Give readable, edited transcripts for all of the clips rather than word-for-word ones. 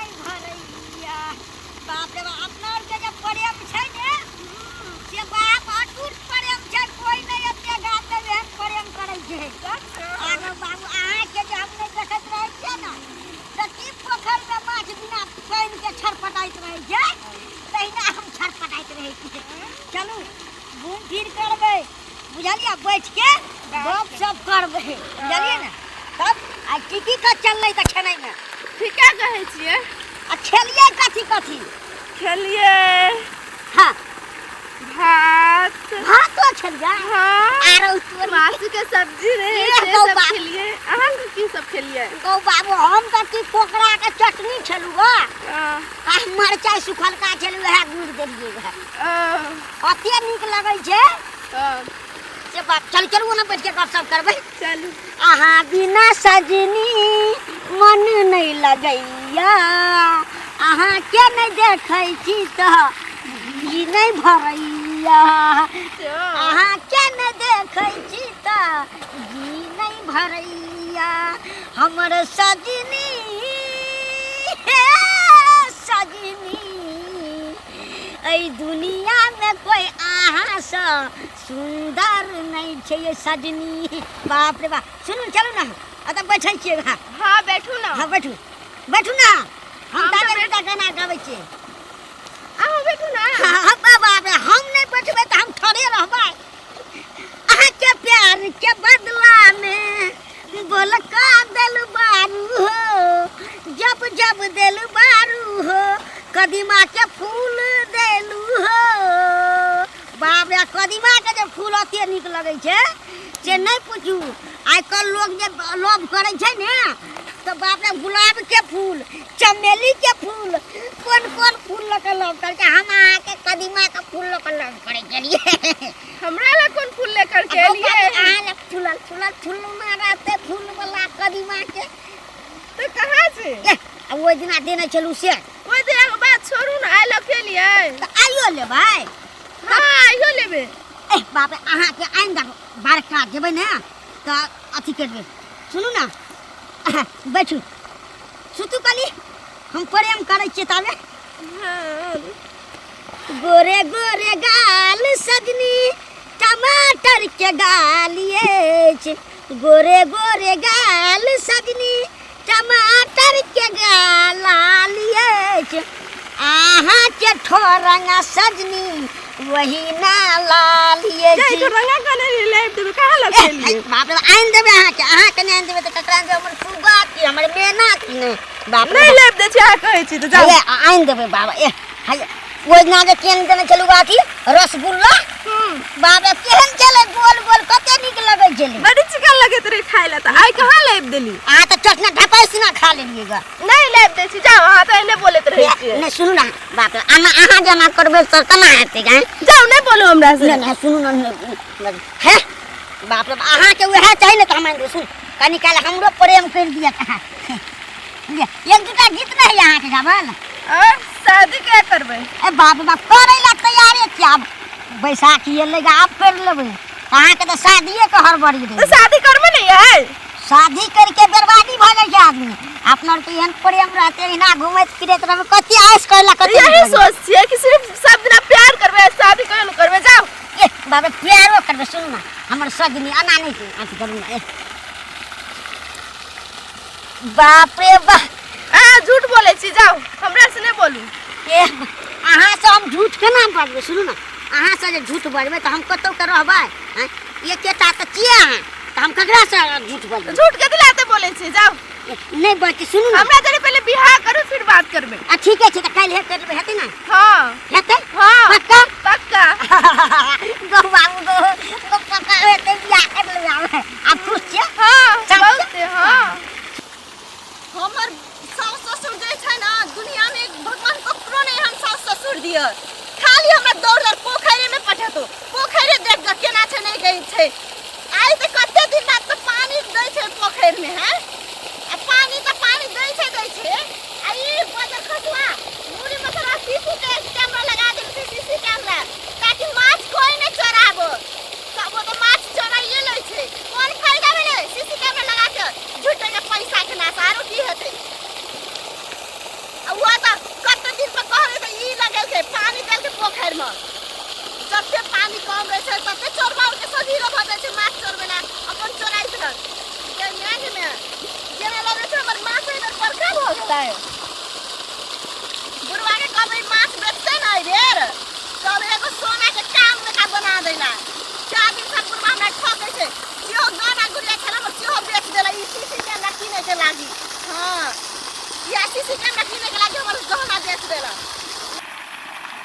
नहीं भरैया बाप रे बाप अपना के जब प्रेम छै ने से बाप अटूट प्रेम छै कोई नहीं एते गात में प्रेम करै छै आगो बाबू अहाँ के जे हम नहीं देखत रहै छियै ना त की पोखर में माछ बिना पानी के छरपटाइत रहै छै तहिना हम छरपटाइत रहै छियै चलू घूम फिर करबै बुझलियै बैठ के गप सब करबै बुझलियै ना तब आ की का चललै त खेनाइ में ठीके कहै छियै आ खेलिए कथी खेलिए हाँ भात भातो खेलिए हाँ आरो तोर माछ के सब्जी रहे से गौ सब बाप। खेलिए अहाँ की सब खेलिए गौ बाबू हम त की पोकरा के चटनी खेलू ग आ, आ मरचाई सुखलका खेलू वह गुड़ देलिए वह अते नीक लगै छै से बात चलू ना बैठ के गपशप करबै चलू अहाँ बिना सजनी मन नहीं लगैया अहाँ के नहीं देखै छी त जी नहीं भरैया अहाँ के नहीं देखै छी त जी नहीं भरैया हमर सजनी हे सजनी ऐ दुनिया में कोई अहाँ सा सुंदर नहीं छै ये सजनी बाप रे बाप सुनू चलू ना अत बैठै छियै हाँ बैठू ना हाँ बैठू ना हम हम तो दादा गाना गाबै छियै अहाँ बैठू ना हाँ बाप रे हम नहीं बैठबै त हम थोड़े रहबै अहाँ के प्यार के बदला में बोल का दिल बारू हो जब दिल बारू हो कदीमा के फूल देलू हो बाप रे कदीमा के जे फूल अते नीक लगै छै से नहीं पूछू आइ कल लोग जे लोभ करै छै ने तो बाप रे गुलाब के फूल चमेली के फूल कौन फूल लके लोभ कर के हम अहाँ के कदीमा के फूल लके लोभ करे छलिए हमरा ला कौन फूल लेकर के लिए अहाँ फूल में रहते फूल वाला कदीमा के तो कहाँ से वो दिना देने चलू से ओइ दिन एगो बात छोड़ू ना आइ लग के लिए तो आइयो लेबै हाँ आइयो लेबे ए बाप रे अहाँ के आइन दा बरका जेबै ने तो अथी करबै सुनू ना बैठू सुतू कली हम प्रेम करै छियै तबे हाँ गोरे गोरे गाल सजनी टमाटर के गालिए गोरे गोरे गाल सजनी टमाटर के गालिए आहाँ के ठोरंगा सजनी वही ना लालिए जाई तो रंगा कने ले देबे कहाँ लग के लिए बाप रे आइन देबे अहाँ के नहीं आइन देबे त ककरा देबे हमर सुगा की हमर मेना की नहीं बाप रे नहीं लेब दे छै कहै छी तो जाओ आइन देबे बाबा ए हाय वो ना के केन देने चलू बाती रसगुल्ला बाप रे केहन चले गोल गोल कते नीक लगै छले बड़ी चिकन लगे तोरे खाइ ला त आइ कहाँ लेब देली आ त चटना ढपाइस ना खा लेलिएगा नहीं लेब दे छी जाओ अहाँ तो एने बोलत रहै छी नहीं सुनू ना बाप रे अहाँ जमा करबे त केना हेतै गा जाओ नहीं बोलो हमरा से नहीं सुनू ना है बाप रे अहाँ के वह चाहिए ना त हम आइन सुन कनी काल हमरो प्रेम कर दिया कहा एक दूटा गीत नहीं यहाँ के गावल और शादी क्या करबे ए बाप रे बाप करे ला तैयारे क्या बैसाखी एलेगा आप कर लेबै अहाँ के तो शादीए के हड़बड़ी तो रहे शादी करबे नहीं है शादी करके बर्बादी भ जाय छै आदमी अपना के एहन प्रेम रहते हिना घुमैत फिरैत रहबे कति आश करला कति यही सोच छियै कि सिर्फ सब दिन प्यार करबे शादी कहियो करबे जाओ ए बाबे प्यारो करबे सुन ना हमर सजनी अना नहीं छै अथी करू ना बाप रे बा झूठ बोले छी जाओ हमरा से नहीं बोलू ए अहाँ से हम झूठ केना बाजबै सुनू ना अहाँ से जे झूठ बजबै त हम कतौ के रहबै हैं एकेटा त छियै अहाँ त हम ककरा से झूठ बजबै झूठ के दिलाते बोले छी जाओ नहीं बची सुनू ना हमरा जरे पहले बियाह करू फिर बात करबे ठीक है काल हे करबे हेतै ना हां हेतै हां पक्का पक्का गो बाबू गो पक्का हेतै बियाह कर लेबै आप खुश छियै हां बहुत हां हमर सास ससुर जे छै ना दुनिया में भगवान ककरो नहीं हम सास ससुर दिय खाली हमरा दौड़ दौड़ पोखरे में पठतो पोखरे देख के केना छै नहीं गई छै आइ त कते दिन बाद त पानी दै छै पोखर में है आ पानी दै छै आ ई बजर खसुआ मुड़ी में थोड़ा सीसी के कैमरा लगा दे सीसी कैमरा ताकि माछ कोई नहीं चोराबो सब वो तो माछ चोराइए लै छै कोन फायदा भेलै सीसी कैमरा लगा के झूठे के पैसा के नाश आरो की हेतै आ छै पानी डाल के पोखर में जते पानी कम रहे छै तते चोरबा के सजीरो भ जाय छै माछ चोरबेला अपन चोराइत रह के मैग में जेना लगे छै हमर माछ इधर बड़का भ गेलै बुढ़वा के कहबै माछ बेचते नै रे तब एगो सोना के काम लेका बना देला 4 दिन से बुढ़वा हमरा ठकै छै जियो गाना गुड़िया खेला में जियो बेच देला ई सीसी के ना किने के लागी हां या सीसी के ना किने के लागी हमर गहना बेच देला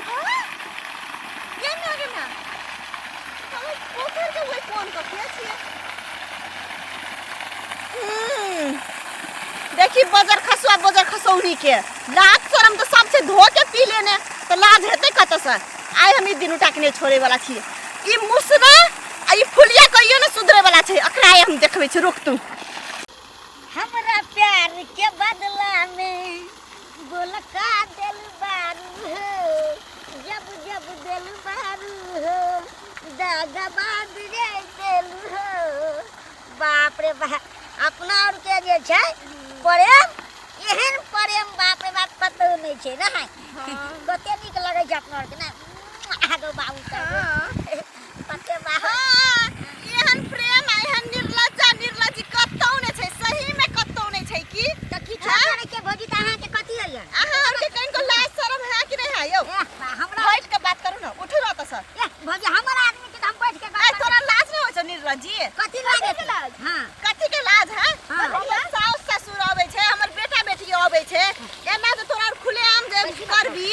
हां ये ना हम पोखर के वही फोन कर छिए देखी बजर खसौनी के लाज शरम तो सबसे धो के पी लेने तो लाज हेते कत से आइ हम ई दिन उठा के नहीं छोड़े वाला छिए ई मुसरा आ ई फुलिया कहियो न सुधरे वाला छै अखरा हम देखबै छै रुक तू हमरा प्यार के बदला में बोल का दिल बारू हो जब जब दिल बारू हो दागबाज रे दिल हो बाप रे बाप अपना और के जे छै प्रेम एहन प्रेम बाप रे बाप कतौ नहीं छै ना कते नीक लगे छै अपना और के ना आगो बाबू सब कते बाप एहन प्रेम एहन निर्लज्जी कतौ नै छै सही में कतौ नै छै की त की करे के भौजी त अहाँ के कथि है अहाँ और के कनको लाज शरम है कि नहीं है यौ हमरा बैठ के बात करू ना उठू ना त सर भौजी हमर आदमी के हम बैठ के ए तोरा लाज नहीं होय छै निर्लज्जी कथि लागे लाज हां कथि के लाज है हाँ। हमर सास ससुर आबै छै हमर बेटा बेटी आबै छै एना त तोरा खुले आम जे करबी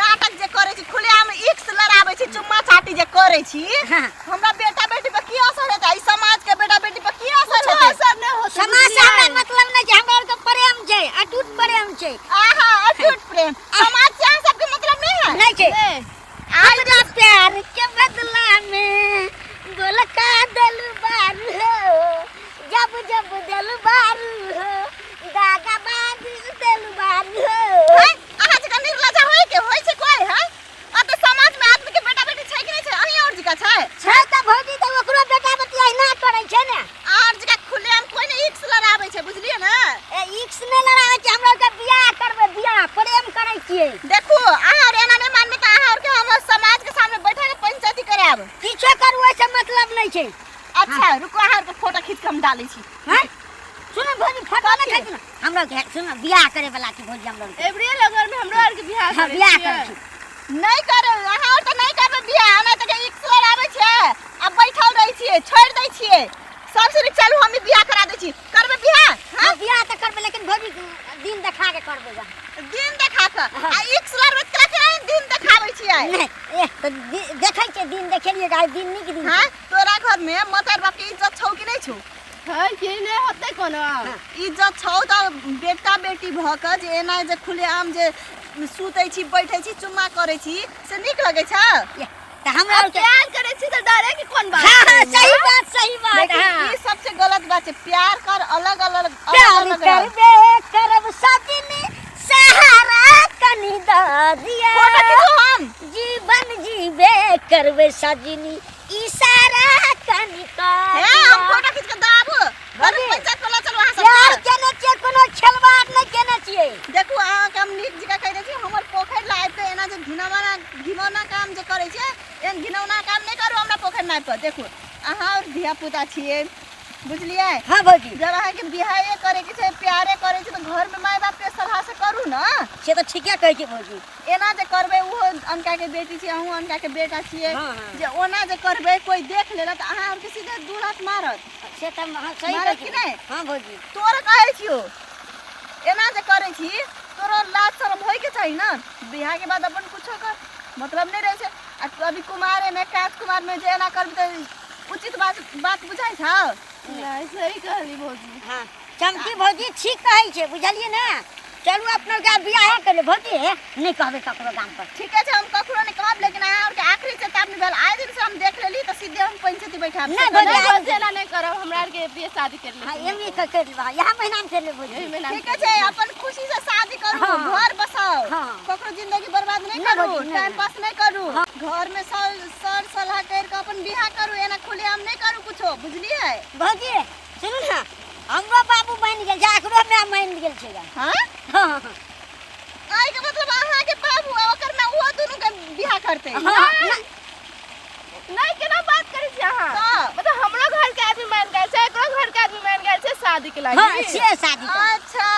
नाटक जे करे छी खुले आम एक्स लड़ाबै छी चुम्मा चाटी जे करे छी हाँ। हमरा बेटा बेटी पर की असर हेतै ई समाज के बेटा बेटी पर की असर हेतै असर नै होतै समाज से हमरा मतलब नै जे हमरा के प्रेम छै अटूट प्रेम छै आहा अटूट प्रेम समाज से सब के मतलब नहीं है नै छै हमरा प्यार के बदला में बोल का दिल बारू हो जब जब दिल बारू हो दागा बाज दिल बारू हो अहाँ जका निर्लज्जा होय छै कोई है अब समाज में आदमी के बेटा बेटी छै कि नहीं छै अहीं और जका छै छै त भौजी त ओकरो बेटा बेटी अहिना करै छै ने और जका खुले हम कोई नहीं एक्स लड़ाबै छै बुझलिए ना ए एक्स नै लड़ाबै छै हमरा के बियाह करबै बियाह प्रेम करै छियै देखो अहाँ और एना नहीं मानबे त अहाँ और के हम समाज के सामने बैठा के पंचायती कराब किछो करू ऐसे मतलब नै छै अच्छा रुको अहाँ के फोटो खींच के हम डालै छी हैं सुन भौजी फोटो नै खींच ना हमरा के सुन बियाह करे वाला की भौजी हमरा एवरी लगन में हमरो आर के बियाह हां करे बियाह छियै। करै छी नहीं करे अहाँ और त नहीं करबे बियाह ना त एक्स लड़ाबै छै अब बैठल रहै छियै छोड़ दै छियै सबसे नीक चलू हम बियाह करा दै छी करबे बियाह हां बियाह त करबै लेकिन भौजी दिन देखा के करबै गा दिन देखा के आ एक्स लड़बै त केना दिन देखाबै छियै नहीं त देखै छै दिन देखेलिए गाय दिन नीक दिन हां तोरा घर में मतर बाप के इज्जत छौ कि नहीं छौ हां के नै होतै कोनो इज्जत छौ त बेटा बेटी भ क जे एना जे खुले आम जे सुतै छी बैठै छी चुम्मा करै छी से नीक लगै छ त हमरा और प्यार करे छी त डरे की कोन बात हां सही बात हां ई सबसे गलत बात है प्यार कर अलग अलग प्यार करबे करब सजनी सहारा कनी द दिया फोटो खींचो हम जीवन जीवे करबे सजनी इशारा कनी का है हम फोटो खींच के दाबू अरे, पंचायत वाला चलो वहां यार से केने छियै कोनो खेलवाड़ नै केने छियै देखू अहाँ के हम नीक जगह कह दै छी हमर पोखर लाइब पे एना जे घिनौना काम जे करे छै एन घिनौना काम नहीं करू हमरा पोखर नाइब पर देखू अहाँ और धिया पुता छियै बुझलिए हां भौजी जब अहाँ के बियाहे करे के छै प्यारे करे छै तो घर में माय बाप के सलाह से करू ना से त ठीके कहै छै भौजी एना जे करबे वो अनका के बेटी छी अहूँ अनका के बेटा छियै हाँ, हाँ। जे ओना जे करबे कोई देख लेला त अहाँ और के सीधे दू हाथ मारत से त सही मारत कहै कि छै नहीं? हां भौजी तोरा कहै छियो एना जे करे छी तोरा लाज शरम होय के चाहिए ना बियाह के बाद अपन कुछो कर मतलब नहीं रहे छै आ अभी कुमारे में काज कुमार में जे एना करबे त उचित बात बुझाइ छ नहीं सही कहली भौजी हां चमकी भौजी ठीक कहै छै बुझलिए ना चलू अपना के बियाह कर ले भौजी नहीं कहबे ककरो गाम पर ठीक है हम ककरो नहीं कहब लेकिन अहाँ और के आखिरी चेतावनी भेल आइ दिन से हम देख लेली त सीधे हम पंचायती बैठाब नहीं, से बोलिए। नहीं बसेला नहीं करब हमरा आर के बियाह शादी कर हां ले एमी कर लेबा यहां महीना में कर ले भौजी एही महीना में ठीक है अपन खुशी से शादी करू हाँ। घर बसाओ हाँ। ककरो जिंदगी बर्बाद नहीं नहीं करू बौजी, नहीं, टाइम नहीं। पास नहीं करू हाँ। घर में सर सलाह कर के अपन बियाह करू एना खुलेआम नहीं करू कुछो बुझलिए भौजी सुनू ना हमरो बाबू बन गेल जाकरो में मान गेल छै हां हां आई के मतलब अहाँ के बाबू ओकर में वो दोनों के बियाह करते हाँ, नहीं केना बात करै छी अहाँ हाँ। मतलब हमरो घर के आदमी मान गेल छै एकरो घर के आदमी मान गेल छै शादी के लागि हाँ, से शादी कर। अच्छा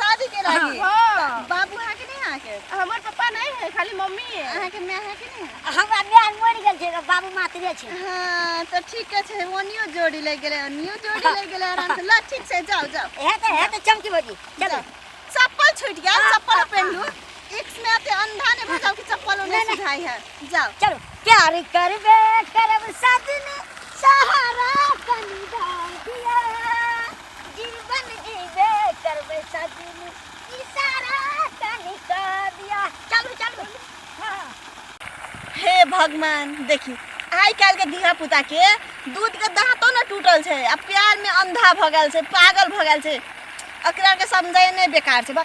शादी के लागी हाँ। बाबू है कि नहीं है के हमर पापा नहीं है खाली मम्मी है अहाँ के माय है कि नहीं है? हमरा ब्याह मरि गेल छै बाबू मातरे छै। हाँ तो ठीक है ओनियो जोड़ी ले गेले ओनियो जोड़ी ले गेले आराम से ला ठीक से जाओ जाओ हे त चमकी बजी चलो। जाओ। चप्पल छूट गया चप्पल पहन लूं एक में आते अंधा ने बताओ कि चप्पल उन्हें सिखाई है जाओ चलो प्यार करबे करब सजनी सहारा कनी दिया जीवन जीवे करबे सजनी इशारा कनी दिया। चलो चलो हाँ। हे भगवान देखी आइ काल के धिया पुता के दूध के दांतो न टूटल छै आ प्यार में अंधा भ गेल छै पागल भ गेल छै एकरा के समझाय नहीं बेकार छै बा